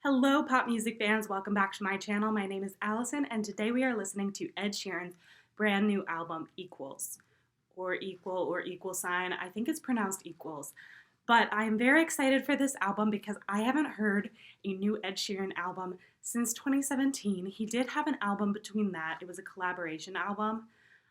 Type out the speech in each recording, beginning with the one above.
Hello, pop music fans. Welcome back to my channel. My name is Allison, and today we are listening to Ed Sheeran's brand new album, Equals, or Equal, or Equal Sign. I think it's pronounced Equals. But I am very excited for this album because I haven't heard a new Ed Sheeran album since 2017. He did have an album between that. It was a collaboration album.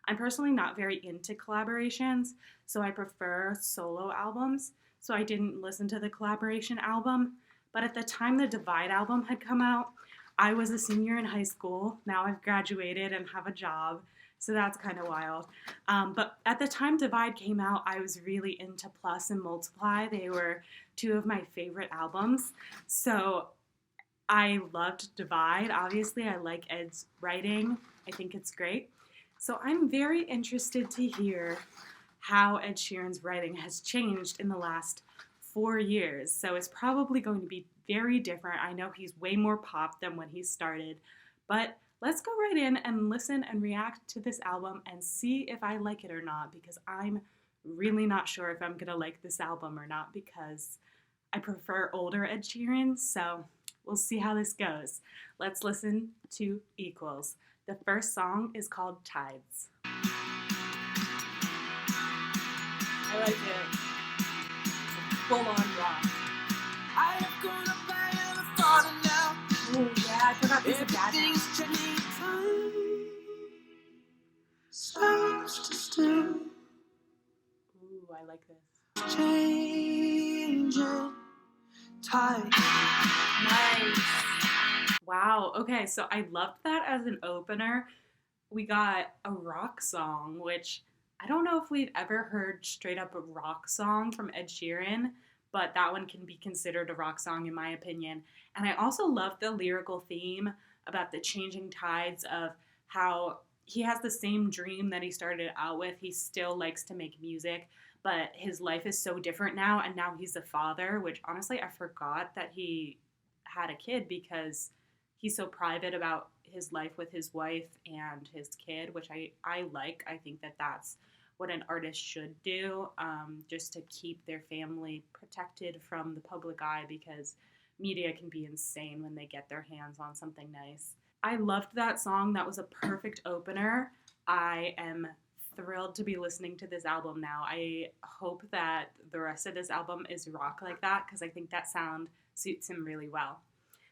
I'm personally not very into collaborations, so I prefer solo albums. So I didn't listen to the collaboration album. But at the time the Divide album had come out, I was a senior in high school. Now I've graduated and have a job, so that's kind of wild. But at the time Divide came out, I was really into Plus and Multiply. They were two of my favorite albums. So I loved Divide. Obviously, I like Ed's writing. I think it's great. So I'm very interested to hear how Ed Sheeran's writing has changed in the last 4 years. So it's probably going to be very different. I know he's way more pop than when he started, but let's go right in and listen and react to this album and see if I like it or not, because I'm really not sure if I'm gonna like this album or not, because I prefer older Ed Sheeran. So we'll see how this goes. Let's listen to Equals. The first song is called Tides. I like it. Full on rock. I have grown up, I am a father now. Oh yeah, I forgot this is bad. Everything's changing. Starts to still Ooh, I like this. changing tide. Nice. Wow. Okay, so I loved that as an opener. We got a rock song, which I don't know if we've ever heard straight up a rock song from Ed Sheeran, but that one can be considered a rock song in my opinion. And I also love the lyrical theme about the changing tides of how he has the same dream that he started out with. He still likes to make music, but his life is so different now, and now he's a father, which honestly I forgot that he had a kid because he's so private about his life with his wife and his kid, which I like. I think that that's what an artist should do, just to keep their family protected from the public eye, because media can be insane when they get their hands on something nice. I loved that song. That was a perfect opener. I am thrilled to be listening to this album now. I hope that the rest of this album is rock like that, because I think that sound suits him really well.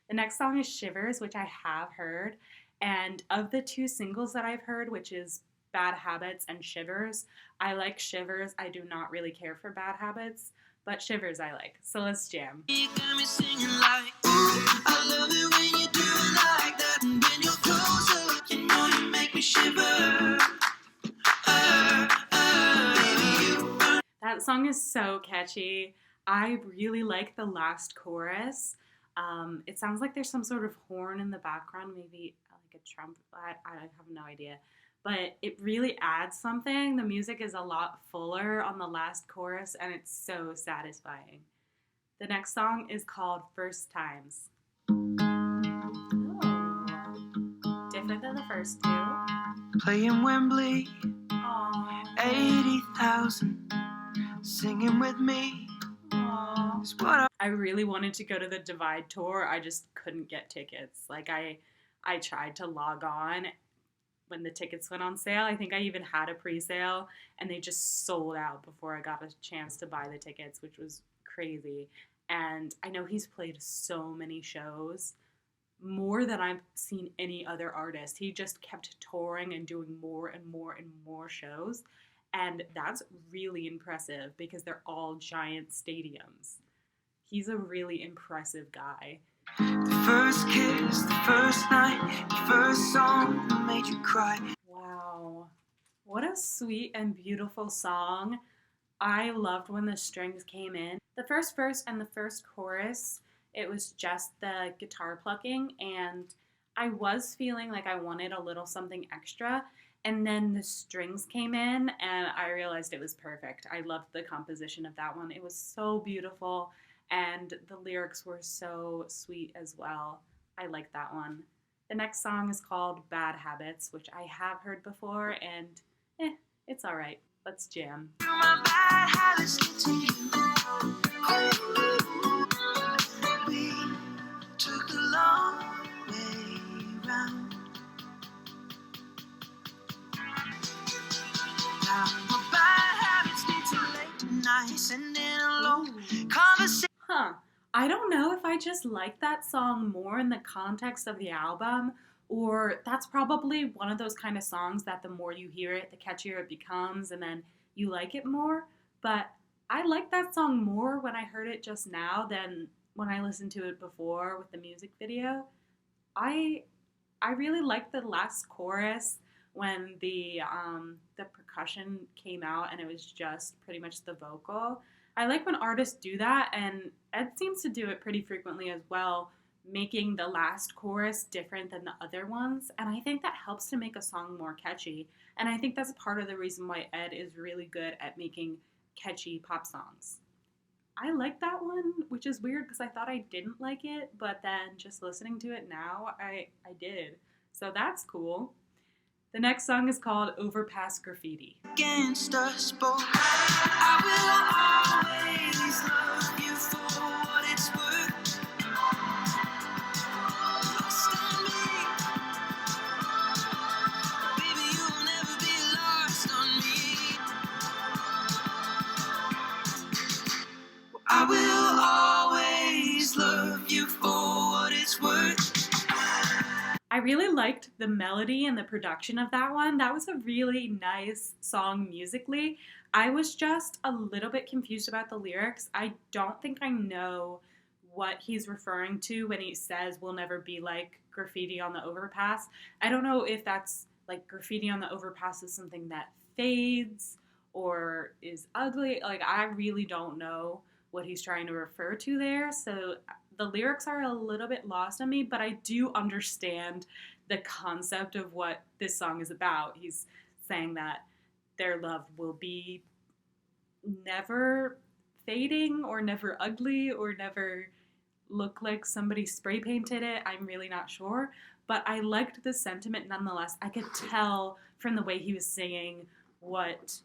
The next song is Shivers, which I have heard. And of the two singles that I've heard, which is Bad Habits and Shivers, I like Shivers. I do not really care for Bad Habits, but Shivers I like. So let's jam. You got me singing like, ooh, I love it when you do it like that. And when you're closer, you know you make me shiver. Baby, you burn. That song is so catchy. I really like the last chorus. It sounds like there's some sort of horn in the background, maybe like a trumpet. I have no idea. But it really adds something. The music is a lot fuller on the last chorus, and it's so satisfying. The next song is called First Times. Oh, different than the first two. Playing Wembley, Aww. 80,000, singing with me. Aww. Is what I really wanted to go to the Divide tour. I just couldn't get tickets. Like I tried to log on when the tickets went on sale. I think I even had a pre-sale, and they just sold out before I got a chance to buy the tickets, which was crazy. And I know he's played so many shows, more than I've seen any other artist. He just kept touring and doing more and more and more shows. And that's really impressive because they're all giant stadiums. He's a really impressive guy. The first kiss, the first night, the first song that made you cry. Wow. What a sweet and beautiful song. I loved when the strings came in. The first verse and the first chorus, it was just the guitar plucking, and I was feeling like I wanted a little something extra. And then the strings came in, and I realized it was perfect. I loved the composition of that one. It was so beautiful, and the lyrics were so sweet as well. I like that one. The next song is called Bad Habits, which I have heard before, and it's all right. Let's jam. My bad habits continue. We took the just like that song more in the context of the album, or that's probably one of those kind of songs that the more you hear it, the catchier it becomes, and then you like it more. But I like that song more when I heard it just now than when I listened to it before with the music video. I I really liked the last chorus when the percussion came out and it was just pretty much the vocal. I like when artists do that, and Ed seems to do it pretty frequently as well, making the last chorus different than the other ones. And I think that helps to make a song more catchy. And I think that's part of the reason why Ed is really good at making catchy pop songs. I like that one, which is weird because I thought I didn't like it, but then just listening to it now, I did. So that's cool. The next song is called Overpass Graffiti. Against us both, I will always love you for what it's worth. Lost on me, baby, you'll never be lost on me. I will always love you for what it's worth. I really liked the melody and the production of that one. That was a really nice song musically. I was just a little bit confused about the lyrics. I don't think I know what he's referring to when he says we'll never be like graffiti on the overpass. I don't know if that's like graffiti on the overpass is something that fades or is ugly. Like, I really don't know what he's trying to refer to there. So the lyrics are a little bit lost on me, but I do understand the concept of what this song is about. He's saying that their love will be never fading or never ugly or never look like somebody spray painted it. I'm really not sure, but I liked the sentiment nonetheless. I could tell from the way he was singing what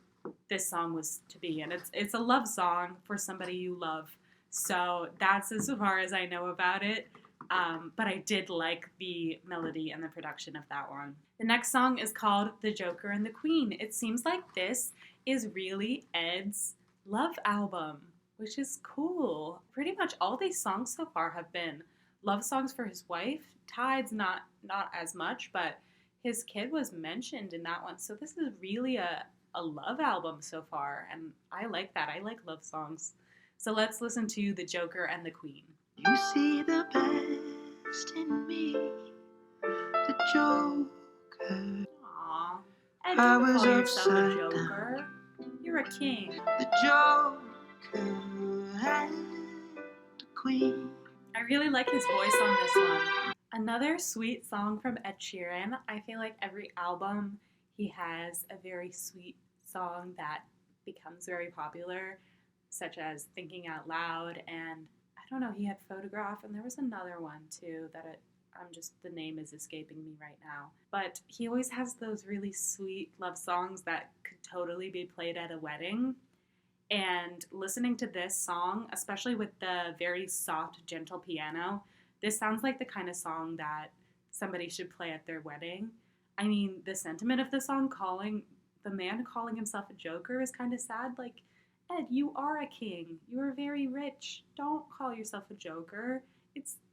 this song was to be, and it's a love song for somebody you love. So that's as far as I know about it. But I did like the melody and the production of that one. The next song is called The Joker and the Queen. It seems like this is really Ed's love album, which is cool. Pretty much all these songs so far have been love songs for his wife. Tide's not as much, but his kid was mentioned in that one. So this is really a love album so far, and I like that. I like love songs. So let's listen to The Joker and the Queen. You see the best in me, the Joker. Aww. And I don't was call yourself a upside joker. You're a king. The Joker and the Queen. I really like his voice on this one. Another sweet song from Ed Sheeran. I feel like every album he has a very sweet song that becomes very popular, such as Thinking Out Loud, and I don't know, he had Photograph, and there was another one too that the name is escaping me right now. But he always has those really sweet love songs that could totally be played at a wedding. And listening to this song, especially with the very soft, gentle piano, this sounds like the kind of song that somebody should play at their wedding. I mean, the sentiment of the song, the man calling himself a joker, is kind of sad. Like, Ed, you are a king. You are very rich. Don't call yourself a joker.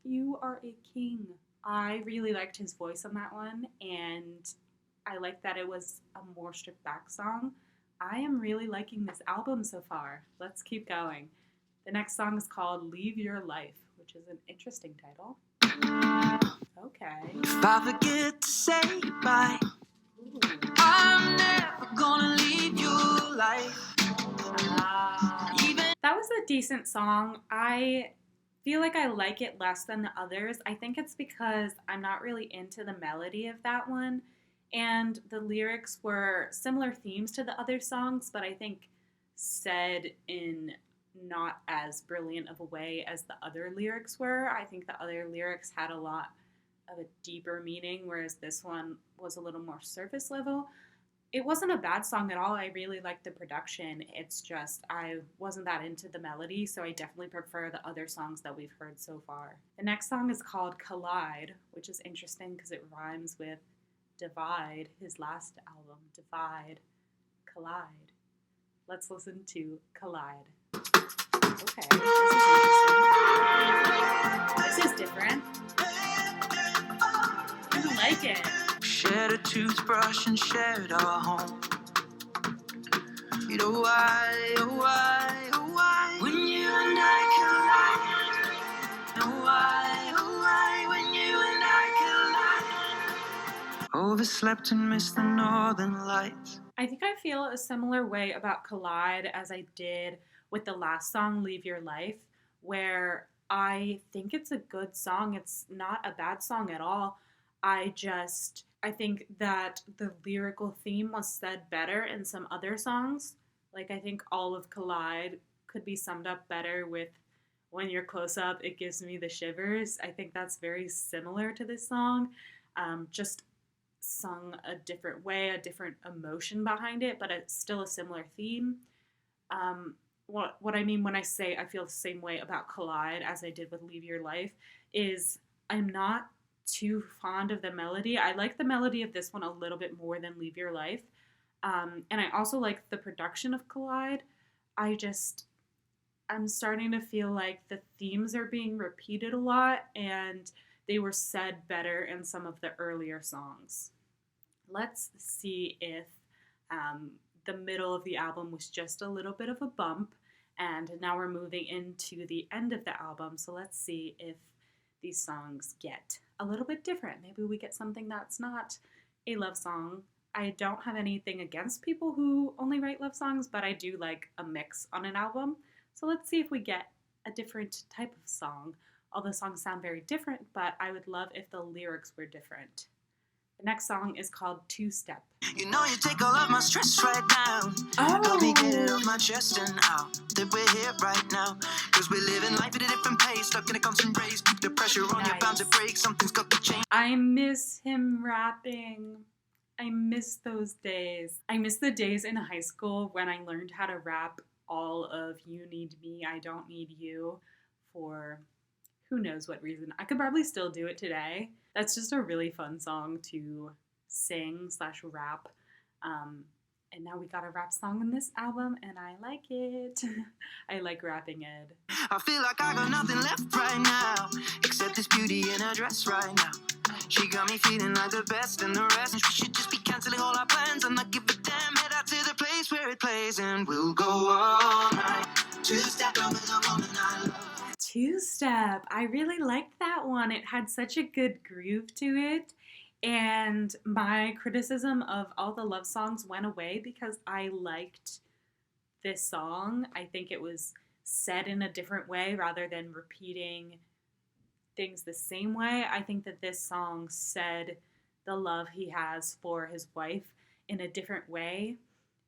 You are a king. I really liked his voice on that one, and I like that it was a more stripped back song. I am really liking this album so far. Let's keep going. The next song is called Leave Your Life, which is an interesting title. Okay. If I forget to say goodbye, I'm never gonna leave your life. That was a decent song. I feel like I like it less than the others. I think it's because I'm not really into the melody of that one, and the lyrics were similar themes to the other songs, but I think said in not as brilliant of a way as the other lyrics were. I think the other lyrics had a lot of a deeper meaning, whereas this one was a little more surface level. It wasn't a bad song at all. I really liked the production. It's just I wasn't that into the melody, so I definitely prefer the other songs that we've heard so far. The next song is called Collide, which is interesting because it rhymes with Divide, his last album. Divide, Collide. Let's listen to Collide. Okay, this is different. I like it. Shared a toothbrush and shared our home. You know why, oh why, oh why, when you and I collide. Oh why, when you and I collide. Overslept and missed the northern lights. I think I feel a similar way about Collide as I did with the last song, Leave Your Life, where I think it's a good song. It's not a bad song at all. I think that the lyrical theme was said better in some other songs. Like, I think all of Collide could be summed up better with When You're Close Up, It Gives Me the Shivers. I think that's very similar to this song. Just sung a different way, a different emotion behind it, but it's still a similar theme. What I mean when I say I feel the same way about Collide as I did with Leave Your Life is I'm not too fond of the melody. I like the melody of this one a little bit more than Leave Your Life. And I also like the production of Collide. I'm starting to feel like the themes are being repeated a lot and they were said better in some of the earlier songs. Let's see if the middle of the album was just a little bit of a bump, and now we're moving into the end of the album, so let's see if these songs get a little bit different. Maybe we get something that's not a love song. I don't have anything against people who only write love songs, but I do like a mix on an album. So let's see if we get a different type of song. All the songs sound very different, but I would love if the lyrics were different. The next song is called Two Step. You know you take all of my stress right down. Help me get it off my chest and out. That we're here right now. Cause we're living life at a different pace. Stuck in a constant race. Keep the pressure on, you're bound to break. Something's got to change. I miss him rapping. I miss those days. I miss the days in high school when I learned how to rap all of You Need Me, I Don't Need You for who knows what reason. I could probably still do it today. That's just a really fun song to sing/rap. And now we got a rap song in this album, and I like it. I like rapping, Ed. I feel like I got nothing left right now, except this beauty in her dress right now. She got me feeling like the best and the rest. And we should just be cancelling all our plans and not give a damn. Head out to the place where it plays, and we'll go all night. Two-step over the woman I love. Two-Step. I really liked that one. It had such a good groove to it. And my criticism of all the love songs went away because I liked this song. I think it was said in a different way rather than repeating things the same way. I think that this song said the love he has for his wife in a different way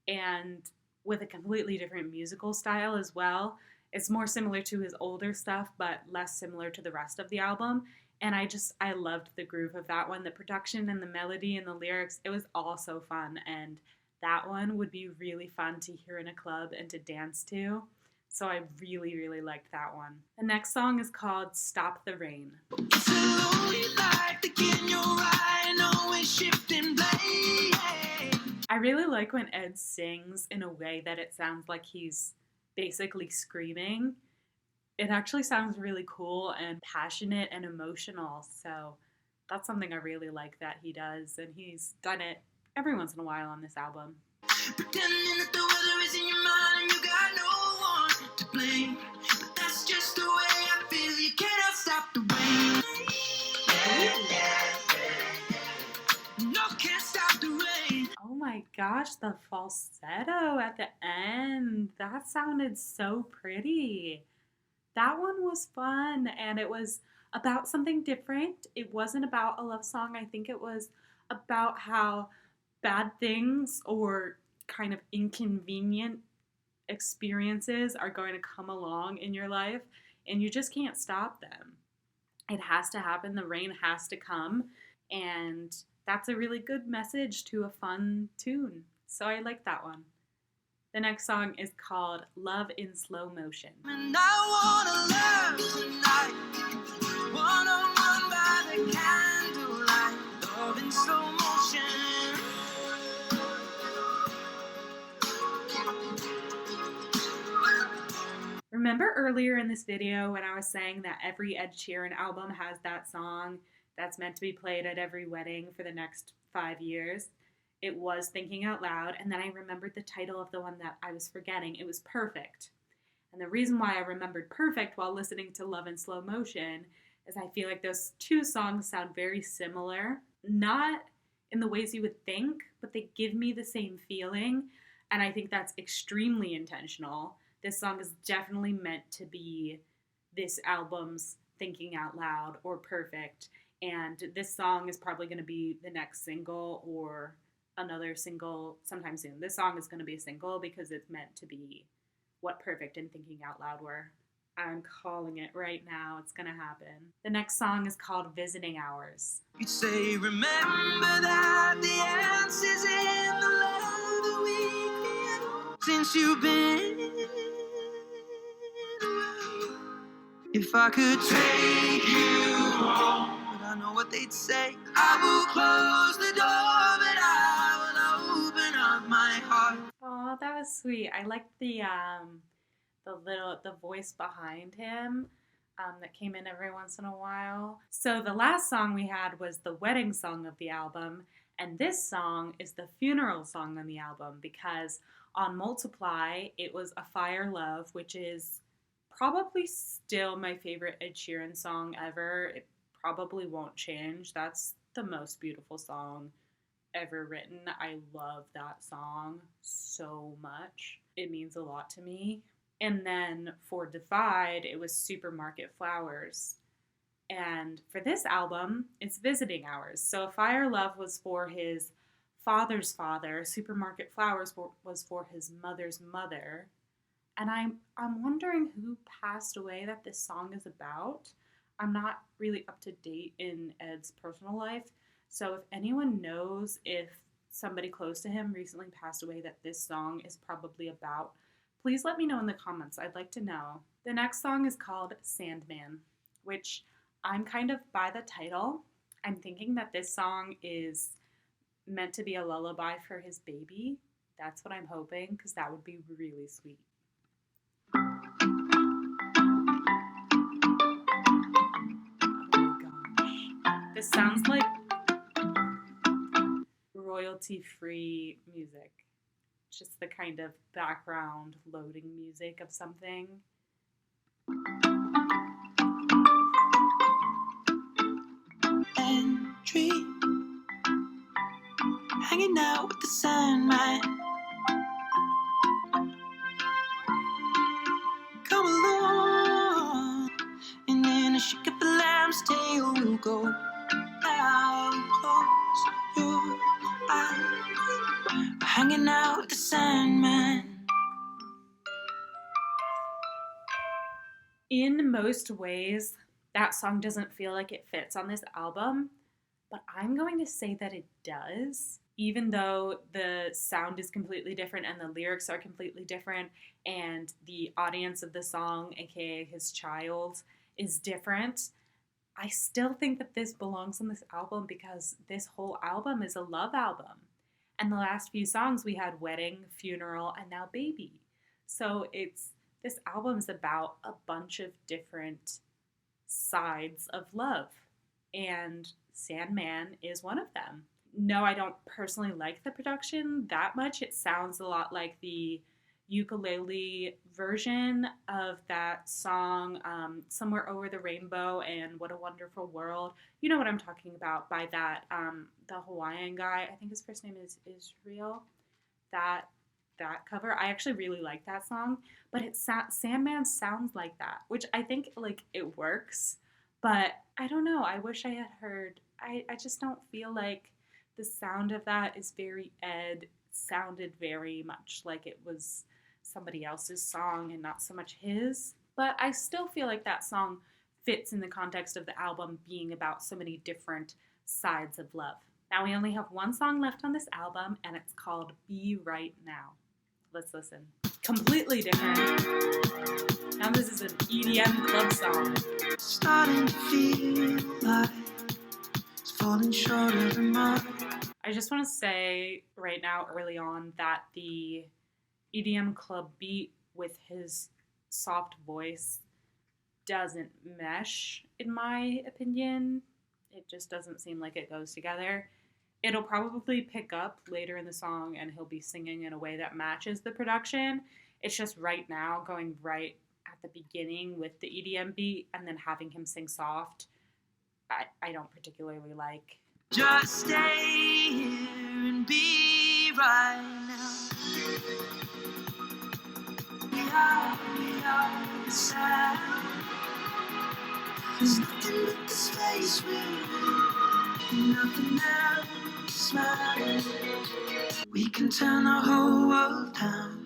and with a completely different musical style as well. It's more similar to his older stuff, but less similar to the rest of the album. And I loved the groove of that one. The production and the melody and the lyrics, it was all so fun. And that one would be really fun to hear in a club and to dance to. So I really, really liked that one. The next song is called Stop the Rain. It's a lonely life, the kid in your eye, always shifting blame. I really like when Ed sings in a way that it sounds like he's basically screaming. It actually sounds really cool and passionate and emotional. So that's something I really like that he does. And he's done it every once in a while on this album. Pretending that the weather is in your mind and you got no one to blame. But that's just the way I feel. You cannot stop the rain. No, can't stop the rain. Oh my gosh, the falsetto at the end. That sounded so pretty. That one was fun, and it was about something different. It wasn't about a love song. I think it was about how bad things or kind of inconvenient experiences are going to come along in your life, and you just can't stop them. It has to happen. The rain has to come, and that's a really good message to a fun tune. So I like that one. The next song is called Love in Slow Motion. And I wanna love tonight. One-on-one by the candlelight. Love in slow motion. remember earlier in this video when I was saying that every Ed Sheeran album has that song that's meant to be played at every wedding for the next 5 years? It was Thinking Out Loud, and then I remembered the title of the one that I was forgetting. It was Perfect. And the reason why I remembered Perfect while listening to Love in Slow Motion is I feel like those two songs sound very similar. Not in the ways you would think, but they give me the same feeling, and I think that's extremely intentional. This song is definitely meant to be this album's Thinking Out Loud or Perfect, and this song is probably going to be the next single or another single sometime soon. This song is going to be a single because it's meant to be what Perfect and Thinking Out Loud were. I'm calling it right now. It's going to happen. The next song is called Visiting Hours. You'd say, remember that the answer's in the love that we create. Since you've been away, if I could take you home, but I know what they'd say. I will close the door, but I will open up my heart. Oh, that was sweet. I liked the voice behind him that came in every once in a while. So the last song we had was the wedding song of the album, and this song is the funeral song on the album because on Multiply it was A Fire Love, which is probably still my favorite Ed Sheeran song ever. It probably won't change. That's the most beautiful song ever written. I love that song so much. It means a lot to me. And then for Divide, it was Supermarket Flowers. And for this album, it's Visiting Hours. So Fire Love was for his father's father. Supermarket Flowers was for his mother's mother. And I'm wondering who passed away that this song is about. I'm not really up to date in Ed's personal life. So if anyone knows if somebody close to him recently passed away that this song is probably about, please let me know in the comments. I'd like to know. The next song is called Sandman, which I'm kind of by the title. I'm thinking that this song is meant to be a lullaby for his baby. That's what I'm hoping, because that would be really sweet. Oh my gosh. This sounds like royalty-free music. Just the kind of background loading music of something. Entry, hanging out with the Sandman. Come along, and then a shake of the lamb's tail will go. Now close your eyes. We're hanging out with the Sandman. In most ways, that song doesn't feel like it fits on this album, but I'm going to say that it does, even though the sound is completely different and the lyrics are completely different and the audience of the song, aka his child, is different. I still think that this belongs on this album because this whole album is a love album. And the last few songs we had Wedding, Funeral, and now Baby. So this album is about a bunch of different sides of love, and Sandman is one of them. No, I don't personally like the production that much. It sounds a lot like the ukulele version of that song, Somewhere Over the Rainbow and What a Wonderful World. You know what I'm talking about by that, the Hawaiian guy. I think his first name is Israel. That cover. I actually really like that song, but Sandman sounds like that, which I think like it works, but I don't know. I wish I had heard. I just don't feel like the sound of that is very Ed. It sounded very much like it was somebody else's song and not so much his, but I still feel like that song fits in the context of the album being about so many different sides of love. Now we only have one song left on this album, and it's called Be Right Now. Let's listen. Completely different. Now this is an EDM club song. Starting to feel like it's falling short of the mark. I just want to say right now, early on, that the EDM club beat with his soft voice doesn't mesh, in my opinion. It just doesn't seem like it goes together. It'll probably pick up later in the song and he'll be singing in a way that matches the production. It's just right now going right at the beginning with the EDM beat and then having him sing soft. I don't particularly like. Just stay here and be right now. We are the sound. There's nothing but the space we're in. Nothing else matters. We can turn the whole world down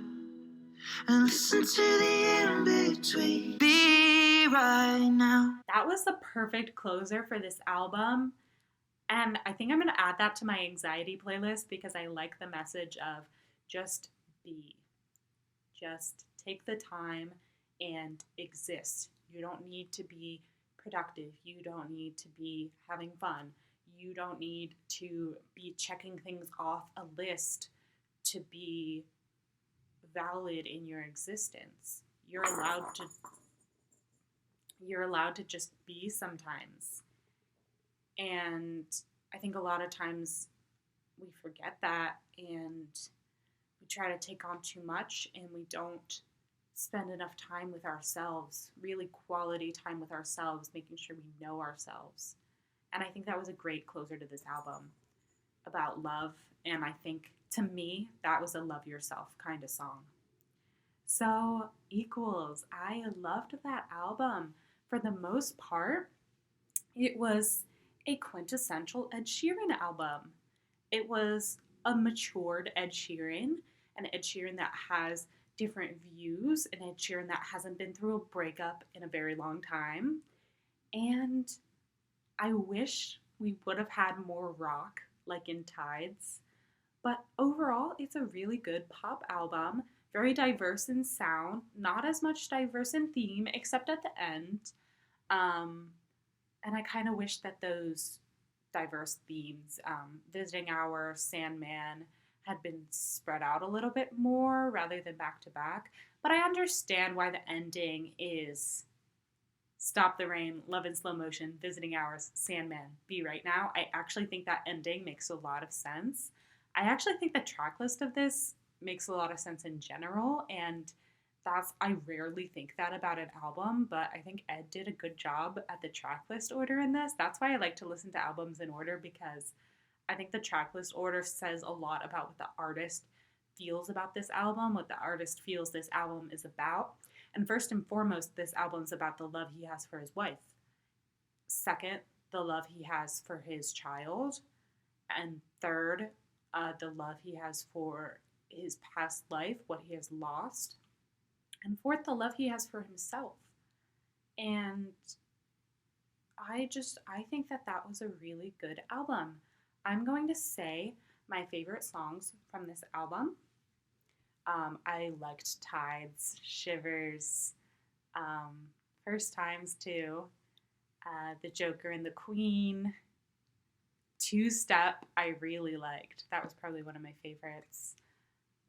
and listen to the in-between. Be right now. That was the perfect closer for this album. And I think I'm going to add that to my anxiety playlist because I like the message of just be. Just take the time and exist. You don't need to be productive. You don't need to be having fun. You don't need to be checking things off a list to be valid in your existence. You're allowed to just be sometimes. And I think a lot of times we forget that and we try to take on too much and we don't spend enough time with ourselves, really quality time with ourselves, making sure we know ourselves. And I think that was a great closer to this album about love. And I think, to me, that was a love yourself kind of song. So, Equals. I loved that album. For the most part, it was a quintessential Ed Sheeran album. It was a matured Ed Sheeran, an Ed Sheeran that has different views, an Ed Sheeran that hasn't been through a breakup in a very long time. And I wish we would have had more rock, like in Tides. But overall, it's a really good pop album, very diverse in sound, not as much diverse in theme, except at the end. And I kind of wish that those diverse themes, Visiting Hour, Sandman, had been spread out a little bit more rather than back to back. But I understand why the ending is Stop the Rain, Love in Slow Motion, Visiting Hours, Sandman, Be Right Now. I actually think that ending makes a lot of sense. I actually think the track list of this makes a lot of sense in general, and I rarely think that about an album, but I think Ed did a good job at the track list order in this. That's why I like to listen to albums in order, because I think the track list order says a lot about what the artist feels about this album, what the artist feels this album is about. And first and foremost, this album's about the love he has for his wife. Second, the love he has for his child. And third, the love he has for his past life, what he has lost. And fourth, the love he has for himself. And I think that was a really good album. I'm going to say my favorite songs from this album. I liked Tides, Shivers, First Times too, The Joker and the Queen, Two Step I really liked. That was probably one of my favorites.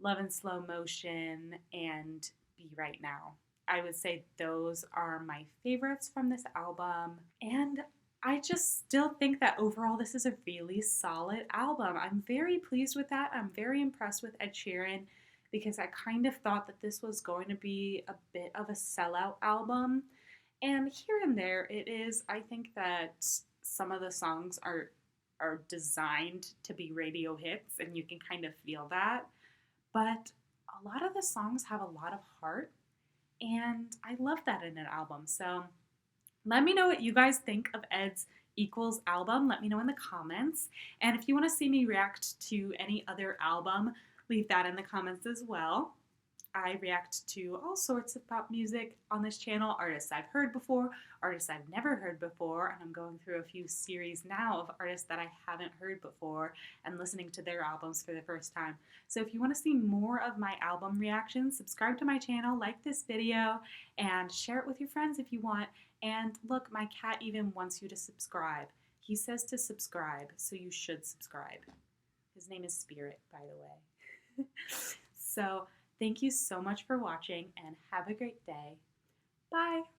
Love in Slow Motion and Be Right Now. I would say those are my favorites from this album. And I just still think that overall this is a really solid album. I'm very pleased with that. I'm very impressed with Ed Sheeran because I kind of thought that this was going to be a bit of a sellout album. And here and there it is. I think that some of the songs are designed to be radio hits, and you can kind of feel that. But a lot of the songs have a lot of heart, and I love that in an album. So let me know what you guys think of Ed's Equals album. Let me know in the comments. And if you want to see me react to any other album, leave that in the comments as well. I react to all sorts of pop music on this channel, artists I've heard before, artists I've never heard before, and I'm going through a few series now of artists that I haven't heard before and listening to their albums for the first time. So if you want to see more of my album reactions, subscribe to my channel, like this video, and share it with your friends if you want. And look, my cat even wants you to subscribe. He says to subscribe, so you should subscribe. His name is Spirit, by the way. So Thank you so much for watching and have a great day. Bye!